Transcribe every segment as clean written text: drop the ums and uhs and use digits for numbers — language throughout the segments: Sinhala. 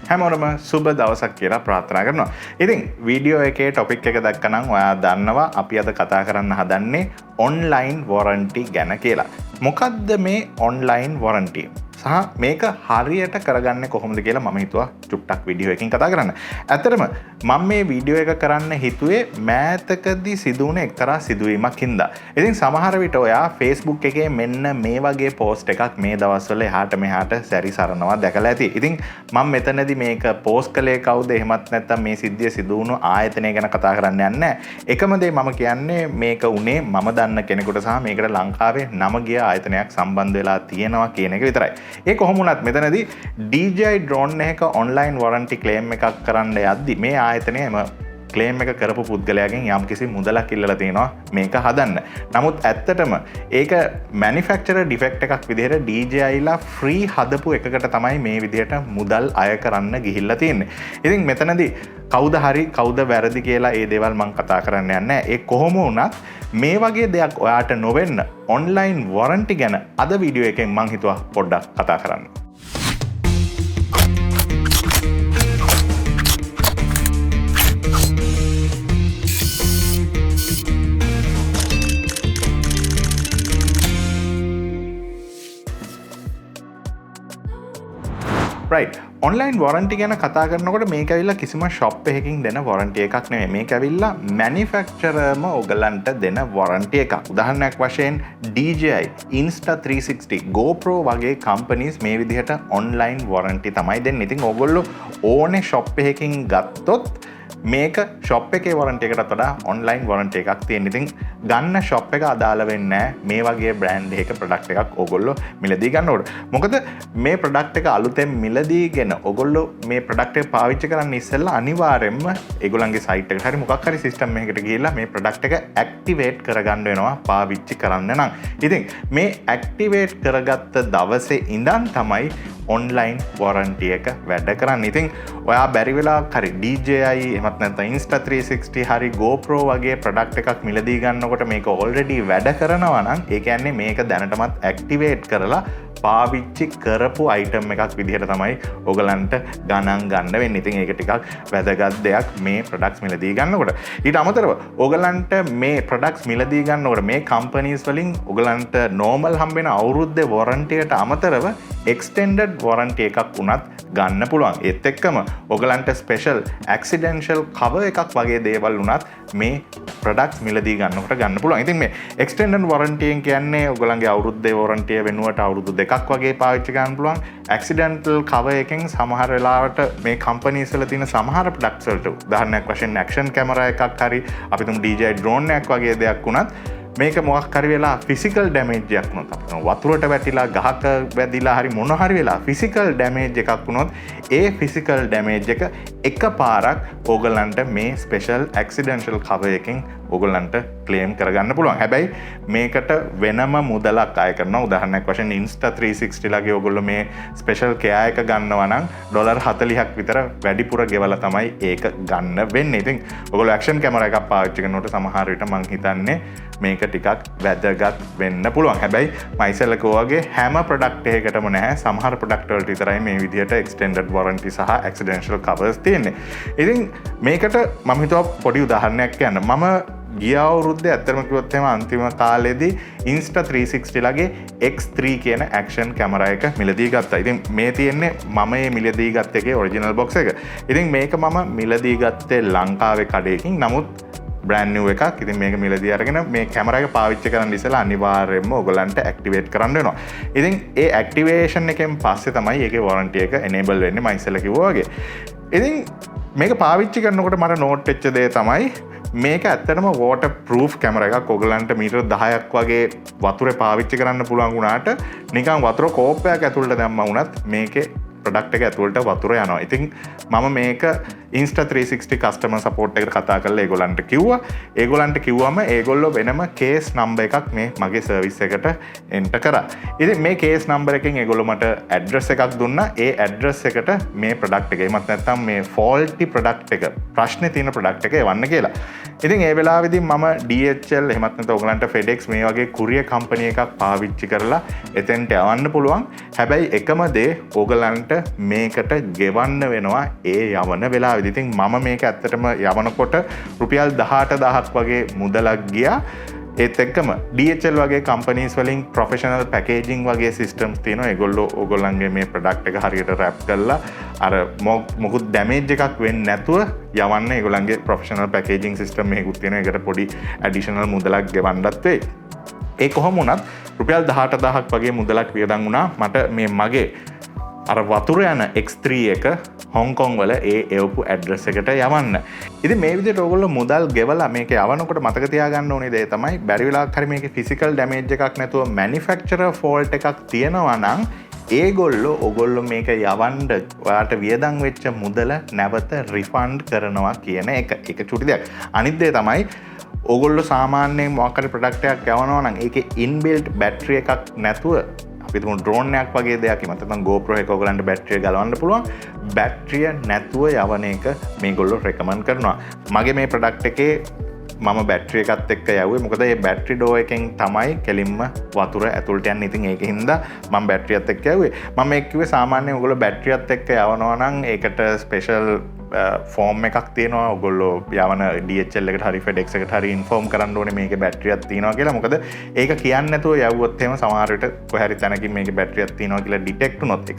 හැමෝටම සුබ දවසක් කියලා ප්‍රාර්ථනා කරනවා. ඉතින් වීඩියෝ එකේ ටොපික් එක දැක්කනම් ඔයා දන්නවා අපි අද කතා කරන්න හදන්නේ ඔන්ලයින් වොරන්ටි ගැන කියලා. මොකක්ද මේ ඔන්ලයින් වොරන්ටි? සහ මේක හරියට කරගන්නේ කොහොමද කියලා මම හිතුවා චුට්ටක් වීඩියෝ එකකින් කතා කරන්න. ඇත්තටම මම මේ වීඩියෝ එක කරන්න හිතුවේ මෑතකදී සිදුවුණ එක්තරා සිදුවීමක් හින්දා. ඉතින් සමහර විට ඔයා Facebook එකේ මෙන්න මේ වගේ පෝස්ට් එකක් මේ දවස්වල එහාට මෙහාට සැරිසරනවා දැකලා ඇති. ඉතින් මම මෙතනදී මේක පෝස්ට් කළේ කවුද එහෙමත් නැත්නම් මේ සිද්ධිය සිදුවුණු ආයතනය ගැන කතා කරන්න යන්නේ නැහැ. එකම දේ මම කියන්නේ මේක උනේ මම දන්න කෙනෙකුට සහ මේකට ලංකාවේ නම ගිය ආයතනයක් සම්බන්ධ වෙලා තියෙනවා කියන එක විතරයි. ඒ කොහොම වුණත් මෙතනදී DJI drone එකක online warranty claim එකක් කරන්න යද්දි මේ ආයතනයම claim එක කරපු පුද්ගලයාගෙන් යම්කිසි මුදලක් ඉල්ලලා තිනවා මේක හදන්න. නමුත් ඇත්තටම ඒක manufacturer defect එකක් විදිහට DJI ලා free හදපු එකකට තමයි මේ විදිහට මුදල් අය කරන්න ගිහිල්ලා තියෙන්නේ. ඉතින් මෙතනදී කවුද හරි කවුද වැරදි කියලා ඒ දේවල් මම කතා කරන්න යන්නේ නැහැ. ඒ කොහොම වුණත් මේ වගේ දෙයක් ඔයාට නොවෙන්න online warranty ගැන අද වීඩියෝ එකෙන් මම හිතුවා පොඩ්ඩක් කතා කරන්න. right online warranty ගැන කතා කරනකොට මේක ඇවිල්ලා කිසිම shop එකකින් දෙන warranty එකක් නෙමෙයි. මේක ඇවිල්ලා manufacturerම ඔයගලන්ට දෙන warranty එකක්. උදාහරණයක් වශයෙන් DJI, Insta360, Gopro වගේ companies මේ විදිහට online warranty තමයි දෙන්නේ. ඉතින් ඕගොල්ලෝ ඕනේ shop එකකින් ගත්තොත් මේක shop එකේ warranty එකකට වඩා online warranty එකක් තියෙන. ඉතින් ගන්න shop එක අදාළ වෙන්නේ නැහැ මේ වගේ brand එකක product එකක් ඕගොල්ලෝ මිලදී ගන්නකොට. මොකද මේ product එක අලුතෙන් මිලදීගෙන ඕගොල්ලෝ මේ product එක පාවිච්චි කරන්න ඉස්සෙල්ලා අනිවාර්යයෙන්ම ඒගොල්ලන්ගේ site එකට හරි මොකක් හරි system එකකට ගිහිල්ලා මේ product එක activate කරගන්න වෙනවා පාවිච්චි කරන්න නම්. ඉතින් මේ activate කරගත්ත දවසේ ඉඳන් තමයි online warranty එක වැඩ කරන්නේ. ඉතින් ඔයා බැරි වෙලාවක් හරි DJI එහෙමත් නැත්නම් Insta360 හරි GoPro වගේ product එකක් මිලදී ගන්නකොට මේක already වැඩ කරනවා නම් ඒ කියන්නේ මේක දැනටමත් activate කරලා පාවිච්චි කරපු item එකක් විදිහට තමයි ඔයගලන්ට ගණන් ගන්න වෙන්නේ. ඉතින් ඒක ටිකක් වැදගත් දෙයක් මේ products මිලදී ගන්නකොට. ඊට අමතරව ඔයගලන්ට මේ products මිලදී ගන්නකොට මේ companies වලින් ඔයගලන්ට normal හම්බෙන අවුරුද්දේ warranty එකට අමතරව extended warranty එකක් උනත් ගන්න පුළුවන්. ඒත් එක්කම ඔයගලන්ට special accidental cover එකක් වගේ දේවල් උනත් මේ products මිලදී ගන්නකොට ගන්න පුළුවන්. ඉතින් මේ extended warranty එක කියන්නේ ඔයගලන්ගේ අවුරුද්දේ warranty වෙනුවට අවුරුදු දෙකක් වගේ පාවිච්චි කරන්න පුළුවන්. accidental cover එකෙන් සමහර වෙලාවට මේ companies වල තියෙන සමහර products වලට උදාහරණයක් වශයෙන් action camera එකක් හරි අපි තුමු DJI drone එකක් වගේ දෙයක් වුණත් මේක මොකක් හරි වෙලා physical damage එකක් වුණොත් අපිට වතුරට වැටිලා ගහක වැදිලා හරි මොන හරි වෙලා physical damage එකක් වුණොත් ඒ physical damage එක එකපාරක් ඕගලන්ට මේ special accidental cover එකෙන් ඕගලන්ට claim කරගන්න පුළුවන්. හැබැයි මේකට වෙනම මුදලක් අය කරනවා. උදාහරණයක් වශයෙන් Insta360 ලගේ ඕගොල්ලෝ මේ special care එක ගන්නවා නම් $40ක් විතර වැඩිපුර ගෙවලා තමයි ඒක ගන්න වෙන්නේ. ඉතින් ඕගොල්ලෝ action camera එකක් පාවිච්චි කරනකොට සමහර විට මං හිතන්නේ මේක ටිකක් වැදගත් වෙන්න පුළුවන්. හැබැයි මම ඉස්සෙල්ලා කිව්වාගේ හැම product එකකටම නැහැ. සමහර product වලට විතරයි මේ විදිහට extended warranty සහ accidental covers තියෙන්නේ. ඉතින් මේකට මම හිතුවා පොඩි උදාහරණයක් කියන්න. මම ගිය අවුරුද්දේ ඇත්තටම කිව්වොත් එහෙම අන්තිම කාලෙදී Insta360 ලගේ X3 කියන action camera එක මිලදී ගත්තා. ඉතින් මේ තියෙන්නේ මම මේ මිලදී ගත්ත එකේ original box එක. ඉතින් මේක මම මිලදී ගත්තේ ලංකාවේ කඩේකින්. නමුත් brand new එකක්. ඉතින් මේක මිලදී අරගෙන මේ කැමරා එක පාවිච්චි කරන්න ඉස්සෙල්ලා අනිවාර්යයෙන්ම ඔයගලන්ට activate කරන්න වෙනවා. ඉතින් ඒ activation එකෙන් පස්සේ තමයි ඒකේ warranty එක enable වෙන්නේ මම ඉස්සෙල්ලා කිව්වා වගේ. ඉතින් මේක පාවිච්චි කරනකොට මට note වෙච්ච දේ තමයි මේක ඇත්තටම water proof කැමරා එකක්. ඔයගලන්ට මීටර 10ක් වගේ වතුරේ පාවිච්චි කරන්න පුළුවන් වුණාට නිකන් වතුර කෝප්පයක් ඇතුළට දැම්මා වුණත් මේකේ product එක ඇතුළට වතුර යනවා. ඉතින් මම මේක Insta360 customer support එකට කතා කරලා ඒගොල්ලන්ට කිව්වා. ඒගොල්ලන්ට කිව්වම ඒගොල්ලෝ වෙනම case number එකක් මේ මගේ service එකට enter කරා. ඉතින් මේ case number එකෙන් ඒගොල්ලෝ මට address එකක් දුන්නා. ඒ address එකට මේ product එක එමත් නැත්නම් මේ faulty product එක ප්‍රශ්නේ තියෙන product එක එවන්න කියලා. ඉතින් ඒ වෙලාවේදී මම DHL එහෙමත් නැත්නම් ඔයගලන්ට FedEx මේ වගේ courier company එකක් පාවිච්චි කරලා එතෙන්ට යවන්න පුළුවන්. හැබැයි එකම දේ ඔයගලන්ට මේකට ගෙවන්න වෙනවා ඒ යවන වෙලාවෙදි. ඉතින් මම මේක ඇත්තටම යවනකොට රුපියල් 18000ක් වගේ මුදලක් ගියා. ඒත් එක්කම DHL වගේ කම්පනීස් වලින් ප්‍රොෆෙෂනල් පැකේජිං වගේ සිස්ටම්ස් තියෙනවා. ඒගොල්ලෝ ඕගොල්ලන්ගේ මේ ප්‍රොඩක්ට් එක හරියට රැප් කරලා අර මොකුත් ඩැමේජ් එකක් වෙන්නේ නැතුව යවන්න ඒගොල්ලන්ගේ ප්‍රොෆෙෂනල් පැකේජිං සිස්ටම් එකකුත් තියෙනවා. ඒකට පොඩි ඇඩිෂනල් මුදලක් ගෙවන්නත් වෙයි. ඒ කොහොම වුණත් රුපියල් 18000ක් වගේ මුදලක් වියදම් වුණා මට මේ මගේ අර වතුර යන X3 එක හොංකොං වල ඒ එවපු ඇඩ්‍රස් එකට යවන්න. ඉතින් මේ විදිහට ඕගොල්ලෝ මුදල් ගෙවලා මේක යවනකොට මතක තියාගන්න ඕනේ දේ තමයි බැරි වෙලාවක් හරි මේකේ ෆිසිකල් ඩැමේජ් එකක් නැතුව මැනුෆැක්චරර් ෆෝල්ට් එකක් තියෙනවා නම් ඒගොල්ලෝ ඔගොල්ලෝ මේක යවන්න ඔයාට වියදම් වෙච්ච මුදල නැවත රිෆන්ඩ් කරනවා කියන එක. ඒක චුටි දෙයක්. අනිත් දේ තමයි ඔගොල්ලෝ සාමාන්‍යයෙන් මොකක් හරි ප්‍රොඩක්ට් එකක් යවනවා නම් ඒකේ ඉන්බිල්ට් බැටරි එකක් නැතුව අපි තුමු ඩ්‍රෝන් එකක් වගේ දෙයක් එහෙම නැත්නම් GoPro එක ඔයගලන්ට බැටරිය ගලවන්න පුළුවන්. බැටරිය නැතුව යවන එක මේගොල්ලෝ රෙකමන්ඩ් කරනවා. මගේ මේ ප්‍රොඩක්ට් එකේ මම බැටරි එකත් එක්ක යවුවේ. මොකද මේ බැටරි ඩෝ එකෙන් තමයි කෙලින්ම වතුර ඇතුළට යන්නේ. ඉතින් ඒකින් හින්දා මම බැටරියත් එක්ක යවුවේ. මම මේක කිව්වේ සාමාන්‍යයෙන් ඔයගොල්ලෝ බැටරියත් එක්ක යවනවා නම් ඒකට ස්පෙෂල් ෆෝම් එකක් තියෙනවා. ඔයගොල්ලෝ යවන DHL එකට හරි FedEx එකට හරි ඉන්ෆෝම් කරන්න ඕනේ මේකේ බැටරියක් තියෙනවා කියලා. මොකද ඒක කියන්නේ නැතුව යවුවොත් එහෙම සමහර විට කොහේ හරි තැනකින් මේකේ බැටරියක් තියෙනවා කියලා ඩිටෙක්ට් වුණොත්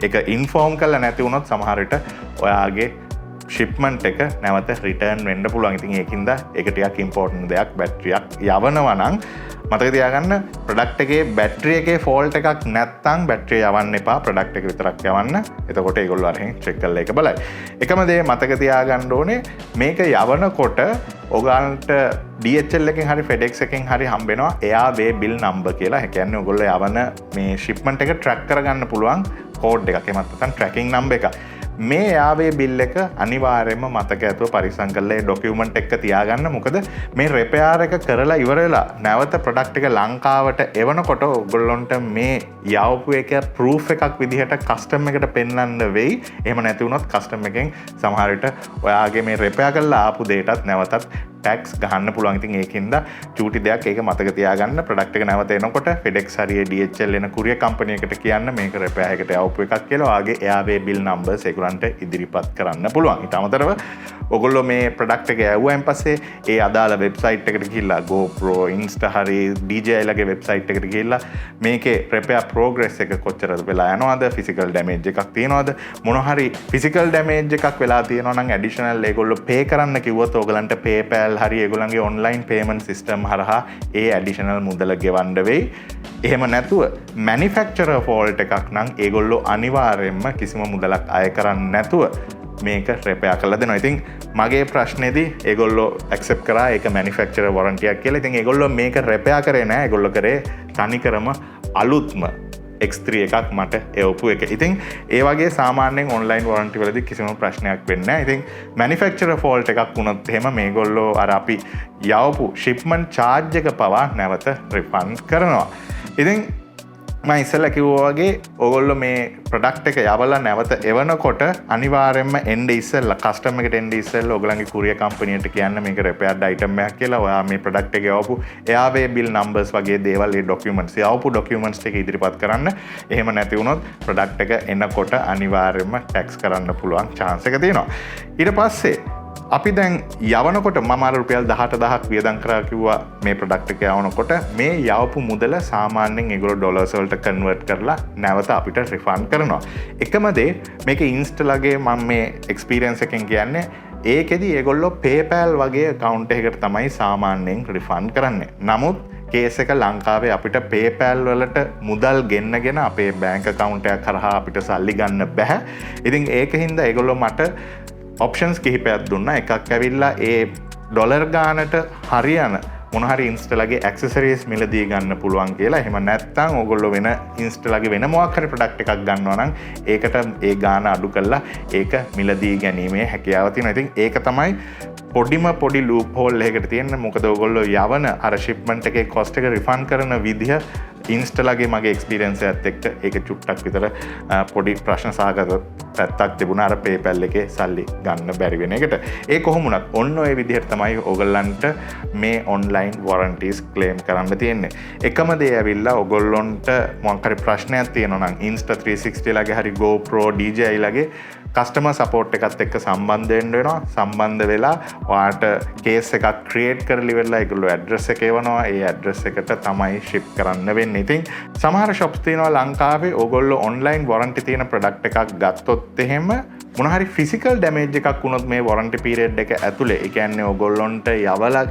ඒක ඉන්ෆෝම් කරලා නැති වුණොත් සමහර විට ඔයාගේ ශිප්මන්ට් එක නැවත රිටර්න් වෙන්න පුළුවන්. ඉතින් ඒකින්ද ඒක ටිකක් ඉම්පෝටන්ට් දෙයක්. බැටරියක් යවනවා නම් මතක තියාගන්න ප්‍රොඩක්ට් එකේ බැටරි එකේ ෆෝල්ට් එකක් නැත්නම් බැටරිය යවන්න එපා. ප්‍රොඩක්ට් එක විතරක් යවන්න. එතකොට ඒගොල්ලෝ අරගෙන චෙක් කරලා ඒක බලයි. එකම දේ මතක තියාගන්න ඕනේ මේක යවනකොට ඔයගලන්ට DHL එකෙන් හරි FedEx එකෙන් හරි හම්බෙනවා එයාවේ බිල් නම්බර් කියලා. ඒ කියන්නේ ඔයගොල්ලෝ යවන මේ ශිප්මන්ට් එක ට්‍රැක් කරගන්න පුළුවන් කෝඩ් එකක්. එහෙම නැත්නම් ට්‍රැකින් නම්බර් එකක්. මේ යාවේ බිල් එක අනිවාර්යයෙන්ම මතක ඇතුව පරිස්සම් කරලා ඒ ඩොකියුමන්ට් එක තියාගන්න. මොකද මේ රිපෙයාර් එක කරලා ඉවර වෙලා නැවත ප්‍රොඩක්ට් එක ලංකාවට එවනකොට ඔයගොල්ලොන්ට මේ යවපු එක ප්‍රූෆ් එකක් විදිහට කස්ටම් එකට පෙන්වන්න වෙයි. එහෙම නැති වුණොත් කස්ටම් එකෙන් සමහර විට ඔයාගේ මේ රිපෙයාර් කරලා ආපු දෙයටත් නැවතත් ටැක්ස් ගහන්න පුළුවන්. ඉතින් ඒකින්ද චූටි දෙයක් ඒක මතක තියාගන්න. ප්‍රොඩක්ට් එක නැවත එනකොට FedEx හරිය DHL එන courier company එකට කියන්න මේක රිපෙයාර් එකට යවපු එකක් කියලා. ඔයාගේ එයාවේ බිල් නම්බර්ස් ඒගොල්ලන්ට ඉදිරිපත් කරන්න පුළුවන්. ඊට අමතරව ඔයගොල්ලෝ මේ ප්‍රොඩක්ට් එක යවුවාන් පස්සේ ඒ අදාළ වෙබ්සයිට් එකට ගිහිල්ලා GoPro, Insta හරි DJI ලගේ වෙබ්සයිට් එකට ගිහිල්ලා මේකේ රිපෙයාර් ප්‍රෝග්‍රස් එක කොච්චරද වෙලා යනවද, ෆිසිකල් ඩැමේජ් එකක් තියෙනවද, මොන හරි ෆිසිකල් ඩැමේජ් එකක් වෙලා තියෙනවා නම් ඇඩිෂනල් ඒගොල්ලෝ පේ කරන්න කිව්වොත් ඔයගලන්ට PayPal හරි ඒගොල්ලන්ගේ ඔන්ලයින් පේමන්ට් සිස්ටම් හරහා ඒ ඇඩිෂනල් මුදල ගෙවන්න වෙයි. එහෙම නැතුව මැනුෆැක්චරර් ෆෝල්ට් එකක් නම් ඒගොල්ලෝ අනිවාර්යයෙන්ම කිසිම මුදලක් අය කරන්නේ නැතුව මේක රිපෙයාර් කරලා දෙනවා. ඉතින් මගේ ප්‍රශ්නේදී ඒගොල්ලෝ ඇක්සෙප්ට් කරා ඒක මැනුෆැක්චරර් වොරන්ටි එකක් කියලා. ඉතින් ඒගොල්ලෝ මේක රිපෙයාර් කරේ නෑ. ඒගොල්ලෝ කරේ තනිකරම අලුත්ම X3 එකක් මට එවපු එක. ඉතින් ඒ වගේ සාමාන්‍යයෙන් ඔන්ලයින් වොරන්ටි වලදී කිසිම ප්‍රශ්නයක් වෙන්නේ නැහැ. ඉතින් මැනුෆැක්චරර් ෆෝල්ට් එකක් වුණොත් එහෙම මේගොල්ලෝ අර අපි යවපු ෂිප්මන්ට් චාර්ජ් එක පවා නැවත රිෆන්ඩ් කරනවා. ඉතින් මම ඉස්සෙල්ලා කිව්වා වගේ ඔයගොල්ලෝ මේ ප්‍රොඩක්ට් එක යවලා නැවත එවනකොට අනිවාර්යයෙන්ම එන්නේ ඉස්සෙල්ලා කස්ටමර් එකට එන්නේ ඉස්සෙල්ලා ඔයගලන්ගේ courier company එකට කියන්න මේක repaired item එකක් කියලා. ඔයා මේ ප්‍රොඩක්ට් එක යවපු එයාවේ bill numbers වගේ දේවල් ඒ documents යවපු documents ටික ඉදිරිපත් කරන්න. එහෙම නැති වුණොත් ප්‍රොඩක්ට් එක එනකොට අනිවාර්යයෙන්ම tax කරන්න පුළුවන් chance එක තියෙනවා. ඊට පස්සේ අපි දැන් යවනකොට මම අර රුපියල් 18000ක් වියදම් කරා කිව්වා මේ ප්‍රොඩක්ට් එක යවනකොට මේ යවපු මුදල සාමාන්‍යයෙන් ඒගොල්ලෝ ඩොලර්ස් වලට කන්වර්ට් කරලා නැවත අපිට රිෆන්ඩ් කරනවා. එකම දේ මේක ඉන්ස්ටාලගේ මම මේ එක්ස්පීරියන්ස් එකෙන් කියන්නේ ඒකෙදි ඒගොල්ලෝ PayPal වගේ account එකකට තමයි සාමාන්‍යයෙන් රිෆන්ඩ් කරන්නේ. නමුත් කේස් එක ලංකාවේ අපිට PayPal වලට මුදල් ගෙන්නගෙන අපේ බැංක් account එකක් කරහා අපිට සල්ලි ගන්න බෑ. ඉතින් ඒකින්ද ඒගොල්ලෝ මට ඔප්ෂන්ස් කිහිපයක් දුන්නා. එකක් ඇවිල්ලා ඒ ඩොලර් ගානට හරියන මොනහරි ඉන්ස්ටාලගේ ඇක්සසරීස් මිලදී ගන්න පුළුවන් කියලා. එහෙම නැත්නම් ඕගොල්ලෝ වෙන ඉන්ස්ටාලගේ වෙන මොකක් හරි ප්‍රොඩක්ට් එකක් ගන්නවා නම් ඒකට ඒ ගාන අඩු කරලා ඒක මිලදී ගැනීමේ හැකියාව තියෙනවා. ඉතින් ඒක තමයි පොඩි ලූප් හෝල් එකකට තියෙන. මොකද ඕගොල්ලෝ යවන අර ෂිප්මන්ට් එකේ කොස්ට් එක රිෆන්ඩ් කරන විදිහ ඉන්ස්ටලාගේ මගේ එක්ස්පීරියන්ස් එකත් එක්ක ඒක චුට්ටක් විතර පොඩි ප්‍රශ්න සහගත පැත්තක් තිබුණා අර PayPal එකේ සල්ලි ගන්න බැරි වෙන එකට. ඒ කොහොම වුණත් ඔන්න ඔය විදිහට තමයි ඕගොල්ලන්ට මේ ඔන්ලයින් warranties claim කරන්න තියෙන්නේ. එකම දේ ඇවිල්ලා ඕගොල්ලොන්ට මොකක් හරි ප්‍රශ්නයක් තියෙනවා නම් Insta360 ලගේ හරි GoPro DJI ලගේ කස්ටමර් සපෝට් එකත් එක්ක සම්බන්ධ වෙන්න වෙනවා. සම්බන්ධ වෙලා ඔයාට කේස් එකක් ක්‍රියේට් කරලා ඉවරලා ඒගොල්ලෝ ඇඩ්‍රස් එක එවනවා. ඒ ඇඩ්‍රස් එකට තමයි ෂිප් කරන්න වෙන්නේ. ඉතින් සමහර shops තියෙනවා ලංකාවේ ඕගොල්ලෝ ඔන්ලයින් warranty තියෙන ප්‍රොඩක්ට් එකක් ගත්තොත් එහෙම මොන හරි ෆිසිකල් ඩැමේජ් එකක් වුණොත් මේ warranty period එක ඇතුලේ ඒ කියන්නේ ඕගොල්ලොන්ට යවලා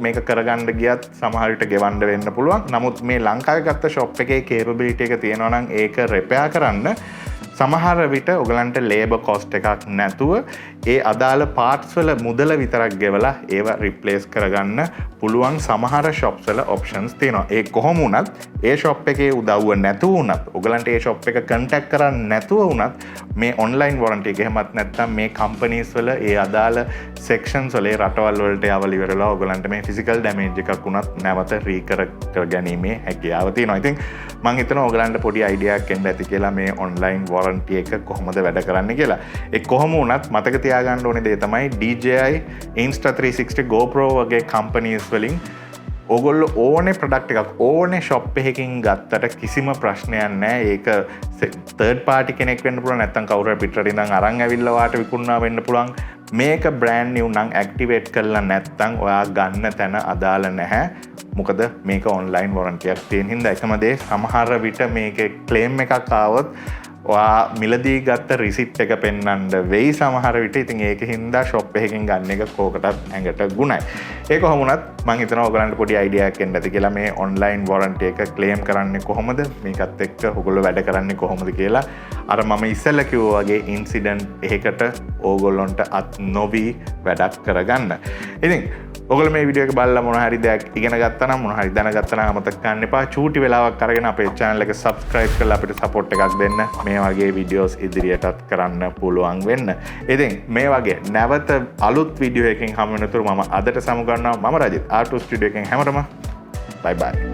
මේක කරගන්න ගියත් සමහර විට ගෙවන්න වෙන්න පුළුවන්. නමුත් මේ ලංකාවේ ගත්ත shop එකේ capability එක තියෙනවා නම් ඒක repair කරන්න සමහර විට ඔයගලන්ට ලේබර් කොස්ට් එකක් නැතුව ඒ අදාළ පාර්ට්ස් වල මුදල විතරක් ගෙවලා ඒවා රිප්ලේස් කරගන්න පුළුවන් සමහර shops වල options තියෙනවා. ඒ කොහොම වුණත් ඒ shop එකේ උදව්ව නැතුව වුණත් ඔයගලන්ට ඒ shop එක contact කරන්න නැතුව වුණත් මේ online warranty එක එහෙමත් නැත්නම් මේ companies වල ඒ අදාළ sections වල රටවල් වලට යවලා ඉවරලා ඔයගලන්ට මේ physical damage එකක් වුණත් නැවත recur කරගැනීමේ හැකියාව තියෙනවා. ඉතින් මම හිතනවා ඔයගලන්ට පොඩි idea එකක් එන්න ඇති කියලා මේ online warranty එක කොහොමද වැඩ කරන්නේ කියලා. ඒ කොහොම වුණත් මතක තියාගන්න ඕනේ දේ තමයි DJI, Insta360, GoPro වගේ companies වලින් ඔයගොල්ලෝ ඕනේ ප්‍රොඩක්ට් එකක් ඕනේ shop එකකින් ගත්තට කිසිම ප්‍රශ්නයක් නැහැ. ඒක third party කෙනෙක් වෙන්න පුළුවන් නැත්නම් කවුරු හරි පිටරට ඉඳන් අරන් ඇවිල්ලා වාට විකුණනවා වෙන්න පුළුවන්. මේක brand new නම් activate කරලා නැත්නම් ඔයා ගන්න තැන අදාළ නැහැ. මොකද මේක online warranty එකක් තියෙන හින්දා එකම දේ සමහර විට මේකේ claim එකක් ආවොත් ඔයා මිලදී ගත්ත රිසිට් එක පෙන්වන්න වෙයි සමහර විට. ඉතින් ඒක හින්දා shop එකකින් ගන්න එක කෝකටත් ඇඟට ගුණයි. ඒක කොහොම වුණත් මම හිතනවා ඔයගලන්ට පොඩි අයිඩියා එකක් එන්න ඇති කියලා මේ online warranty එක claim කරන්නේ කොහොමද මේකත් එක්ක ඔයගොල්ලෝ වැඩ කරන්නේ කොහොමද කියලා. අර මම ඉස්සෙල්ලා කිව්වා වගේ ඉන්සිඩන්ට් එකකට ඕගොල්ලොන්ට අත් නොවි වැඩක් කරගන්න. ඉතින් ඔගොල්ලෝ මේ වීඩියෝ එක බලලා මොන හරි දෙයක් ඉගෙන ගත්තා නම් මොන හරි දැනගත්තා නම් අමතක කරන්න එපා. චූටි වෙලාවක් අරගෙන අපේ channel එක subscribe කරලා අපිට support එකක් දෙන්න. මේ වගේ videos ඉදිරියටත් කරන්න පුළුවන් වෙන්න. ඉතින් මේ වගේ නැවත අලුත් වීඩියෝ එකකින් හමු වෙනතුරු මම අදට සමු ගන්නවා. මම රජිත් R2 Studio එකෙන් හැමෝටම bye bye.